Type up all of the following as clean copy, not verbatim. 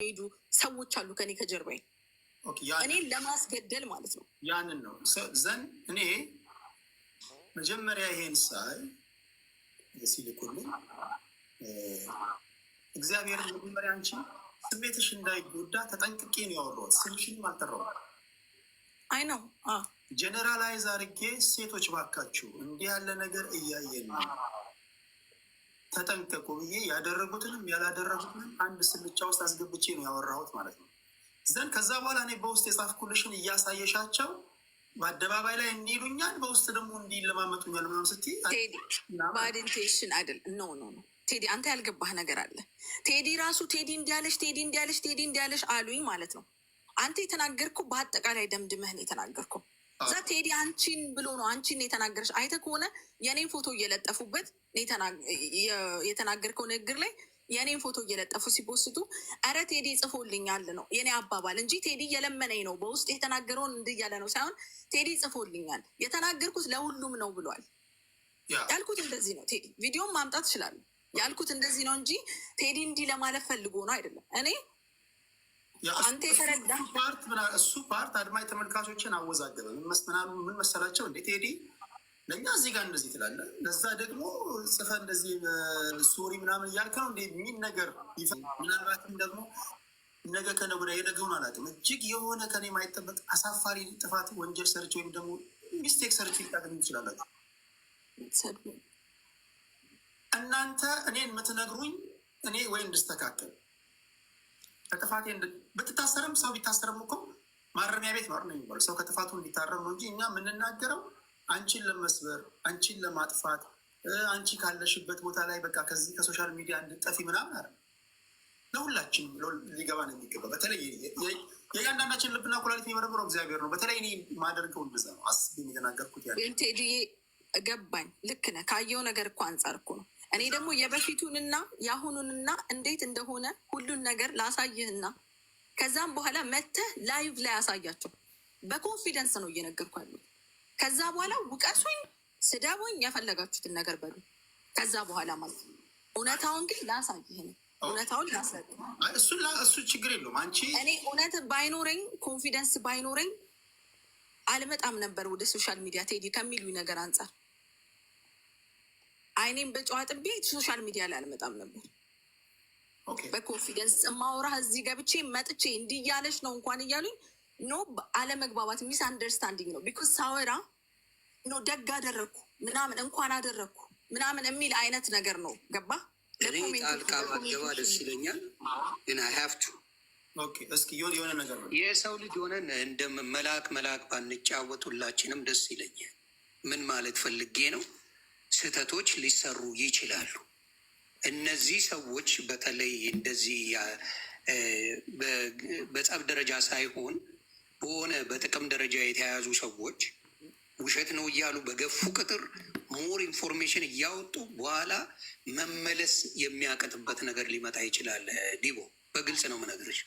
ሄዱ ሰዎች አሉ ከኔ ከጀርባዬ እኔን ለማስገደል ማለት ነው። ያንን ነው ዘን እኔ መጀመሪያ ይሄን ሳይ ሲልኩልኝ እግዚአብሔር መጀመሪያ አንቺ ስሜትሽ እንዳይጎዳ ተጠንቅቄ ነው ያወራሁት። ስምሽንም አልጠራሁም። አይ ነው ጀነራላይዝ አድርጌ ሴቶች ባካችሁ እንዲህ ያለ ነገር እያየን ነው ተጠንቀቁ ብዬ ያደረጉትንም ያላደረጉትንም አንድ ስልቻ ውስጥ አስገብቼ ነው ያወራሁት ማለት ነው። ዘን ከዛ በኋላ እኔ በውስጥ የጻፍኩልሽን እያሳየሻቸው በአደባባይ ላይ እንዲሉኛል፣ በውስጥ ደግሞ እንዲለማመጡኛል ምናምን ስትይ ባድንቴሽን አይደል? ኖ ቴዲ አንተ ያልገባህ ነገር አለ። ቴዲ ራሱ ቴዲ እንዲያለሽ ቴዲ እንዲያለሽ ቴዲ እንዲያለሽ አሉኝ ማለት ነው። አንተ የተናገርከው በአጠቃላይ ደምድመህ ነው የተናገርከው። እዛ ቴዲ አንቺን ብሎ ነው አንቺን የተናገረሽ። አይተህ ከሆነ የኔን ፎቶ እየለጠፉበት የተናገርከው ንግግር ላይ የኔን ፎቶ እየለጠፉ ሲፖስቱ ኧረ ቴዲ ጽፎልኛል ነው የኔ አባባል እንጂ ቴዲ እየለመነኝ ነው በውስጥ የተናገረውን እንዲህ እያለ ነው ሳይሆን ቴዲ ጽፎልኛል የተናገርኩት ለሁሉም ነው ብሏል። ያልኩት እንደዚህ ነው። ቴዲ ቪዲዮም ማምጣት ይችላሉ። ያልኩት እንደዚህ ነው እንጂ ቴዲ እንዲህ ለማለት ፈልጎ ነው አይደለም። እኔ አንተ የተረዳ እሱ ፓርት አድማጭ ተመልካቾችን አወዛገበ። ምን መሰላቸው እንዴ ቴዲ ለእኛ እዚህ ጋር እንደዚህ ትላለህ፣ ለዛ ደግሞ ጽፈ እንደዚህ ሶሪ ምናምን እያልክ ነው እንደ የሚል ነገር ምናልባትም ደግሞ ነገ ከነገ ወዲያ የነገውን አላውቅም እጅግ የሆነ ከኔ የማይጠበቅ አሳፋሪ ጥፋት ወንጀል ሰርች ወይም ደግሞ ሚስቴክ ሰርች ልታገኙ ትችላላችሁ። እናንተ እኔን የምትነግሩኝ እኔ ወይ እንድስተካከል ከጥፋቴ ብትታሰርም ሰው ቢታሰርም እኮ ማረሚያ ቤት ነው የሚባለው። ሰው ከጥፋቱ እንዲታረም ነው እንጂ እኛ የምንናገረው አንቺን ለመስበር አንቺን ለማጥፋት አንቺ ካለሽበት ቦታ ላይ በቃ ከዚህ ከሶሻል ሚዲያ እንድጠፊ ምናምን አለ። ለሁላችንም ሊገባ ነው የሚገባ። በተለይ የእያንዳንዳችን ልብና ኩላሊት የሚመረምረው እግዚአብሔር ነው። በተለይ እኔ ማደርገው እንደዛ ነው። አስቤ የተናገርኩት ያለ ቴዲ ገባኝ። ልክ ነህ። ካየው ነገር እኮ አንጻር እኮ ነው። እኔ ደግሞ የበፊቱንና የአሁኑንና እንዴት እንደሆነ ሁሉን ነገር ላሳይህና ከዛም በኋላ መተህ ላይቭ ላይ ያሳያቸው። በኮንፊደንስ ነው እየነገርኩ ያለው። ከዛ በኋላ ውቀሱኝ፣ ስደቡኝ፣ የፈለጋችሁትን ነገር በሉ። ከዛ በኋላ ማለት ነው እውነታውን ግን ላሳይህ ነው። እውነታውን ላሳይ። እሱ ችግር የለውም። አንቺ እኔ እውነት ባይኖረኝ ኮንፊደንስ ባይኖረኝ አልመጣም ነበር ወደ ሶሻል ሚዲያ ቴዲ ከሚሉኝ ነገር አንጻር አይኔም በጨዋ ጥቤ ሶሻል ሚዲያ ላይ አልመጣም ነበር። በኮንፊደንስ ማውራህ እዚህ ገብቼ መጥቼ እንዲህ እያለች ነው እንኳን እያሉኝ ኖ አለመግባባት ሚስ አንደርስታንዲንግ ነው። ቢኮዝ ሳወራ ኖ ደግ አደረግኩ ምናምን እንኳን አደረግኩ ምናምን የሚል አይነት ነገር ነው። ገባ እኔ ጣልቃ ባገባ ደስ ይለኛል፣ ግን አይ ሃቭ ቱ እስኪ የሆነ ነገር ነው። የሰው ልጅ ሆነን እንደ መላክ ባንጫወት ሁላችንም ደስ ይለኛል። ምን ማለት ፈልጌ ነው? ስህተቶች ሊሰሩ ይችላሉ። እነዚህ ሰዎች በተለይ እንደዚህ በጸብ ደረጃ ሳይሆን በሆነ በጥቅም ደረጃ የተያያዙ ሰዎች ውሸት ነው እያሉ በገፉ ቁጥር ሞር ኢንፎርሜሽን እያወጡ በኋላ መመለስ የሚያቀጥበት ነገር ሊመጣ ይችላል። ዲቦ በግልጽ ነው የምነግርሽ፣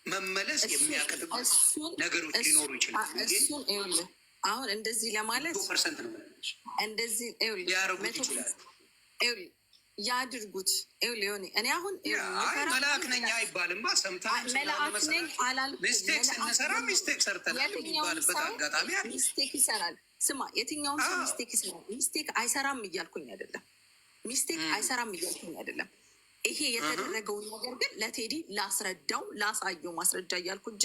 መመለስ የሚያቀጥበት ነገሮች ሊኖሩ ይችላሉ። አሁን እንደዚህ ለማለት ፐርሰንት ነው የምነግርሽ፣ እንደዚህ ሊያረጉት ይችላል። ያድርጉት። ሆኔ እኔ አሁን መልአክ ነኝ አይባልም። ሚስቴክ ስንሰራ ሚስቴክ ሰርተናል የሚባልበት አጋጣሚ አለ። ሚስቴክ ይሰራል። ስማ፣ የትኛውም ሰው ሚስቴክ ይሰራል። ሚስቴክ አይሰራም እያልኩኝ አይደለም። ሚስቴክ አይሰራም እያልኩኝ አይደለም። ይሄ የተደረገውን ነገር ግን ለቴዲ ላስረዳው ላሳየው ማስረጃ እያልኩ እንጂ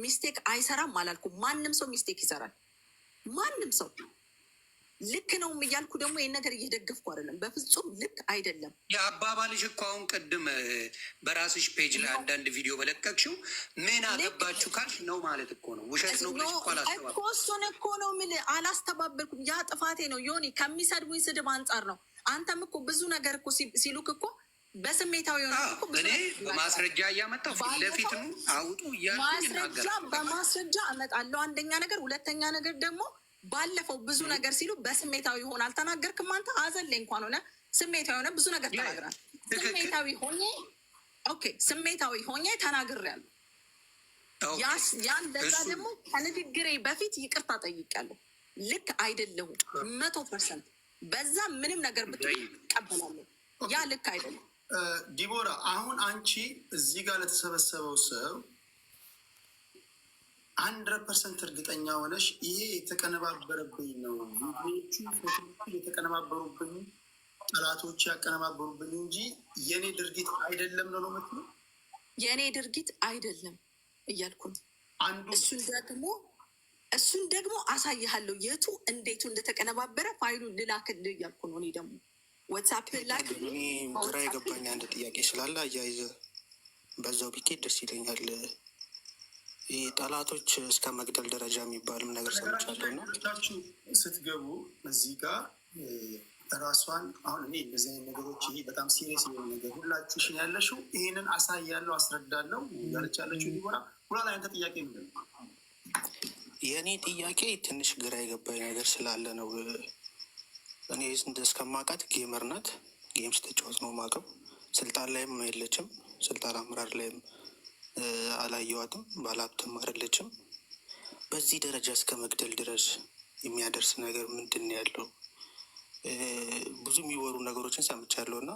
ሚስቴክ አይሰራም አላልኩም። ማንም ሰው ሚስቴክ ይሰራል። ማንም ሰው ልክ ነው እያልኩ ደግሞ ይህን ነገር እየደገፍኩ አይደለም። በፍጹም ልክ አይደለም። የአባባልሽ እኮ አሁን ቅድም በራስሽ ፔጅ ላይ አንዳንድ ቪዲዮ በለቀቅሽው ምን አገባችሁ ካልሽ ነው ማለት እኮ ነው። ውሸት ነው ብለሽ እኮ አላስተባበልኩም። እሱን እኮ ነው የምልህ፣ አላስተባበልኩም። ያ ጥፋቴ ነው ዮኒ። ከሚሰድቡኝ ስድብ አንጻር ነው። አንተም እኮ ብዙ ነገር እኮ ሲሉክ እኮ በስሜታዊ ሆነ እኔ በማስረጃ እያመጣሁ ፊት ለፊት ነው አውጡ እያልኩ ይናገራል። በማስረጃ እመጣለሁ። አንደኛ ነገር፣ ሁለተኛ ነገር ደግሞ ባለፈው ብዙ ነገር ሲሉ በስሜታዊ ሆነ አልተናገርክም። አንተ አዘን ላይ እንኳን ሆነ ስሜታዊ ሆነ ብዙ ነገር ተናግራል። ስሜታዊ ሆኜ ተናግሬያለሁ። ያን ለዛ ደግሞ ከንግግሬ በፊት ይቅርታ ጠይቄያለሁ። ልክ አይደለሁም 100%። በዛ ምንም ነገር ብትቀበላለሁ። ያ ልክ አይደለም። ዲቦራ አሁን አንቺ እዚህ ጋር ለተሰበሰበው ሰው 100% እርግጠኛ ሆነሽ ይሄ የተቀነባበረብኝ ነው፣ ቪዲዮቹ የተቀነባበሩብኝ ጠላቶች ያቀነባበሩብኝ እንጂ የእኔ ድርጊት አይደለም ነው የምትለው? የእኔ ድርጊት አይደለም እያልኩን አንዱ እሱን ደግሞ አሳይሃለሁ፣ የቱ እንዴቱ እንደተቀነባበረ ፋይሉን ልላክልህ እያልኩ ነው። እኔ ደግሞ ዋትሳፕ ላክ። ግራ የገባኝ አንድ ጥያቄ ስላለ አያይዘ በዛው ቢኬድ ደስ ይለኛል። ይህ ጠላቶች እስከ መግደል ደረጃ የሚባልም ነገር ሰምቻለሁ ነው። ስትገቡ እዚህ ጋር ራሷን አሁን እኔ እንደዚህ አይነት ነገሮች ይሄ በጣም ሲሪየስ የሆነ ነገር ሁላችሁ ሽን ያለሽው ይህንን አሳያለሁ አስረዳለሁ ያለች ያለችው ሊሆና ሁላ ላይ አንተ ጥያቄ ምንድን ነው? የእኔ ጥያቄ ትንሽ ግራ የገባኝ ነገር ስላለ ነው። እኔ እስከማውቃት ጌመር ናት፣ ጌም ስትጫወት ነው የማውቀው። ስልጣን ላይም የለችም፣ ስልጣን አመራር ላይም አላየዋትም፣ ባለሀብትም አይደለችም። በዚህ ደረጃ እስከ መግደል ድረስ የሚያደርስ ነገር ምንድን ነው ያለው? ብዙ የሚወሩ ነገሮችን ሰምቻለሁ እና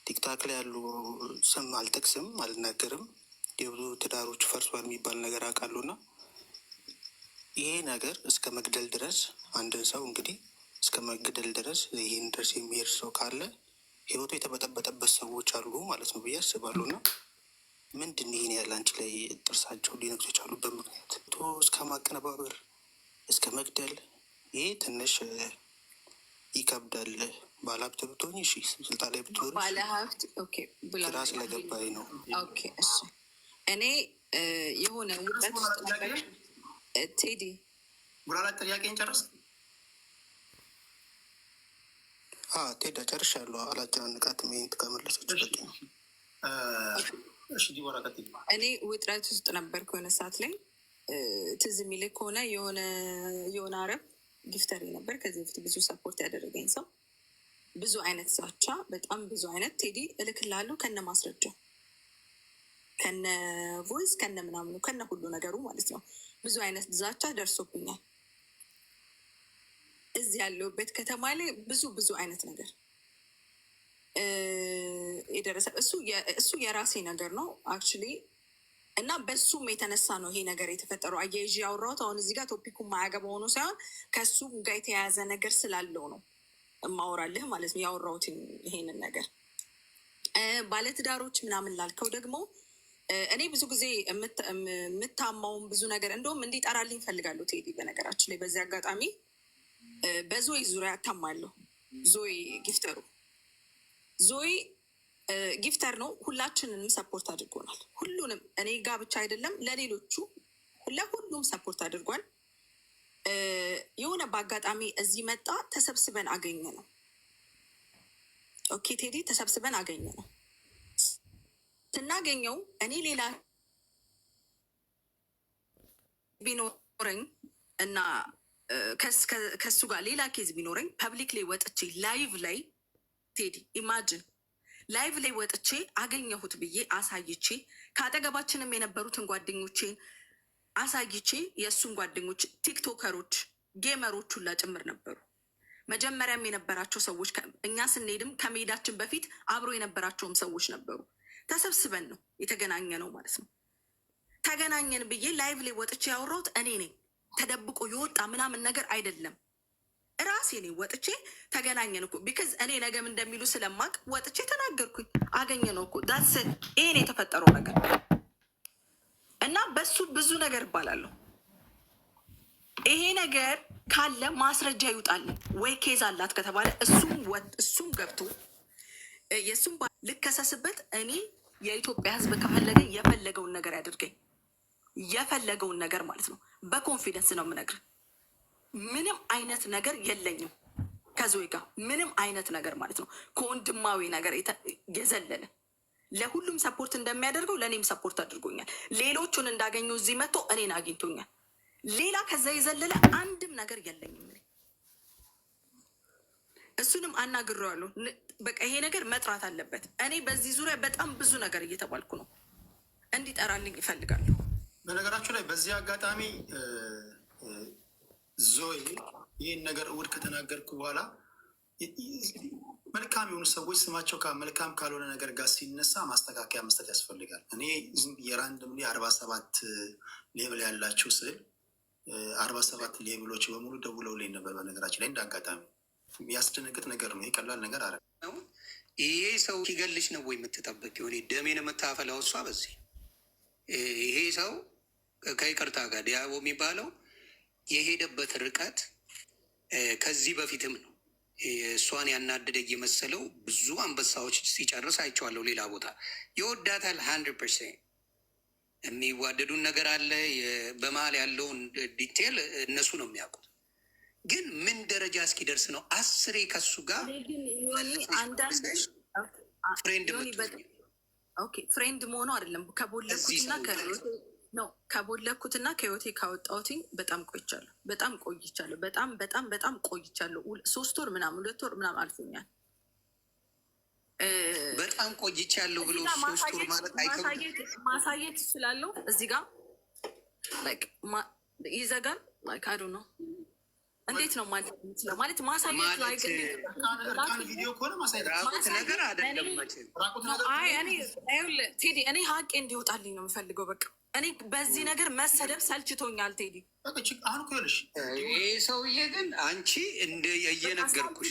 ቲክታክ ላይ ያሉ ስም አልጠቅስም አልናገርም፣ የብዙ ትዳሮች ፈርሷል የሚባል ነገር አውቃለሁ እና ይሄ ነገር እስከ መግደል ድረስ አንድን ሰው እንግዲህ እስከ መግደል ድረስ ይህን ድረስ የሚሄድ ሰው ካለ ህይወቱ የተበጠበጠበት ሰዎች አሉ ማለት ነው ብዬ አስባለሁ። እና ምንድን ይህን ያለ አንቺ ላይ ጥርሳቸው ሊነግሱ የቻሉበት ምክንያት እስከ ማቀነባበር እስከ መግደል ይሄ ትንሽ ይከብዳል። ባለሀብት ብትሆኝ እሺ፣ ስልጣን ላይ ብትሆን ባለሀብት ስራ ስለገባኝ ነው። እሺ እኔ የሆነ ውጠት ቴዲ ጉላላት ጥያቄን ጨርስ። ቴዳ ጨርሻለሁ። አላጨናንቃትም። ይሄን ከመለሰች በቂ ነው። እኔ ውጥረት ውስጥ ነበርኩ የሆነ ሰዓት ላይ ትዝ የሚልህ ከሆነ የሆነ አረብ ጊፍተሪ ነበር ከዚህ በፊት ብዙ ሰፖርት ያደረገኝ ሰው፣ ብዙ አይነት ዛቻ፣ በጣም ብዙ አይነት ቴዲ እልክልሃለሁ ከነ ማስረጃው ከነ ቮይስ ከነ ምናምኑ ከነ ሁሉ ነገሩ ማለት ነው። ብዙ አይነት ዛቻ ደርሶብኛል። እዚህ ያለሁበት ከተማ ላይ ብዙ አይነት ነገር የደረሰ እሱ የራሴ ነገር ነው አክቹዋሊ። እና በሱም የተነሳ ነው ይሄ ነገር የተፈጠረው። አያይዤ ያወራሁት አሁን እዚህ ጋር ቶፒኩ ማያገባ ሆኖ ሳይሆን ከሱ ጋር የተያያዘ ነገር ስላለው ነው እማወራልህ ማለት ነው ያወራሁት ይሄንን ነገር። ባለትዳሮች ምናምን ላልከው ደግሞ እኔ ብዙ ጊዜ የምታማውን ብዙ ነገር እንደውም እንዲጠራልኝ እፈልጋለሁ ቴዲ። በነገራችን ላይ በዚህ አጋጣሚ በዞይ ዙሪያ እታማለሁ። ዞይ ጊፍተሩ ዞይ ጊፍተር ነው። ሁላችንንም ሰፖርት አድርጎናል። ሁሉንም እኔ ጋ ብቻ አይደለም ለሌሎቹ ለሁሉም ሰፖርት አድርጓል። የሆነ በአጋጣሚ እዚህ መጣ፣ ተሰብስበን አገኘ ነው። ኦኬ ቴዲ ተሰብስበን አገኘ ነው። ስናገኘው እኔ ሌላ ቢኖረኝ እና ከሱ ጋር ሌላ ኬዝ ቢኖረኝ ፐብሊክ ላይ ወጥቼ ላይቭ ላይ ቴዲ ኢማጅን ላይቭ ላይ ወጥቼ አገኘሁት ብዬ አሳይቼ ከአጠገባችንም የነበሩትን ጓደኞቼን አሳይቼ የእሱን ጓደኞች ቲክቶከሮች፣ ጌመሮች ሁላ ጭምር ነበሩ። መጀመሪያም የነበራቸው ሰዎች እኛ ስንሄድም ከመሄዳችን በፊት አብሮ የነበራቸውም ሰዎች ነበሩ። ተሰብስበን ነው የተገናኘ ነው ማለት ነው። ተገናኘን ብዬ ላይቭ ላይ ወጥቼ ያወራሁት እኔ ነኝ። ተደብቆ የወጣ ምናምን ነገር አይደለም። ራሴ ነኝ ወጥቼ ተገናኘን እኮ ቢካዝ እኔ ነገም እንደሚሉ ስለማቅ ወጥቼ ተናገርኩኝ። አገኘ ነው እኮ ዳስ ይሄን የተፈጠረው ነገር እና በሱ ብዙ ነገር እባላለሁ። ይሄ ነገር ካለ ማስረጃ ይውጣልን ወይ ኬዝ አላት ከተባለ እሱም ገብቶ የእሱም ልከሰስበት። እኔ የኢትዮጵያ ሕዝብ ከፈለገ የፈለገውን ነገር ያድርገኝ፣ የፈለገውን ነገር ማለት ነው። በኮንፊደንስ ነው የምነግርህ። ምንም አይነት ነገር የለኝም ከዞይ ጋር ምንም አይነት ነገር ማለት ነው። ከወንድማዊ ነገር የዘለለ ለሁሉም ሰፖርት እንደሚያደርገው ለእኔም ሰፖርት አድርጎኛል። ሌሎቹን እንዳገኙ እዚህ መጥቶ እኔን አግኝቶኛል። ሌላ ከዛ የዘለለ አንድም ነገር የለኝም። እሱንም አናግሬዋለሁ። በቃ ይሄ ነገር መጥራት አለበት። እኔ በዚህ ዙሪያ በጣም ብዙ ነገር እየተባልኩ ነው። እንዲጠራልኝ ይፈልጋሉ። በነገራችሁ ላይ በዚህ አጋጣሚ ዞይ ይህን ነገር እሑድ ከተናገርኩ በኋላ መልካም የሆኑ ሰዎች ስማቸው መልካም ካልሆነ ነገር ጋር ሲነሳ ማስተካከያ መስጠት ያስፈልጋል። እኔ ዝም የራንድም 47 ሌብል ያላቸው ስል 47 ሌብሎች በሙሉ ደውለውልኝ ነበር። በነገራችን ላይ እንዳጋጣሚ የሚያስደነግጥ ነገር ነው። ቀላል ነገር አረ ይሄ ሰው ሲገልሽ ነው ወይ የምትጠበቂው? እኔ ደሜን የምታፈላው እሷ በዚህ ይሄ ሰው ከይቅርታ ጋር ዲያቦ የሚባለው የሄደበት ርቀት ከዚህ በፊትም ነው እሷን ያናደደ እየመሰለው ብዙ አንበሳዎች ሲጨርስ አይቼዋለሁ። ሌላ ቦታ ይወዳታል 100%። የሚዋደዱን ነገር አለ። በመሀል ያለውን ዲቴል እነሱ ነው የሚያውቁት። ግን ምን ደረጃ እስኪደርስ ነው 10 ከሱ ጋር ፍሬንድ መሆኑ አይደለም ከቦለኩትና ከህይወቴ ካወጣሁትኝ በጣም ቆይቻለሁ። በጣም ቆይቻለሁ። 3 ወር ምናምን 2 ወር ምናምን አልፎኛል። በጣም ቆይቻለሁ ብሎ 3 ወር ማለት ማሳየት እችላለሁ። እዚህ ጋር ይዘጋል። አይ ዶንት ኖ እንዴት ነው ማለት ነው ማለት ማሳየት ላይ ቪዲዮ ከሆነ ማሳየት ነገር አይደለም። ቴዲ እኔ ሀቄ እንዲወጣልኝ ነው የምፈልገው። በቃ እኔ በዚህ ነገር መሰደብ ሰልችቶኛል ቴዲ። አሁን እኮ ይኸውልሽ ይህ ሰውዬ ግን አንቺ እየነገርኩሽ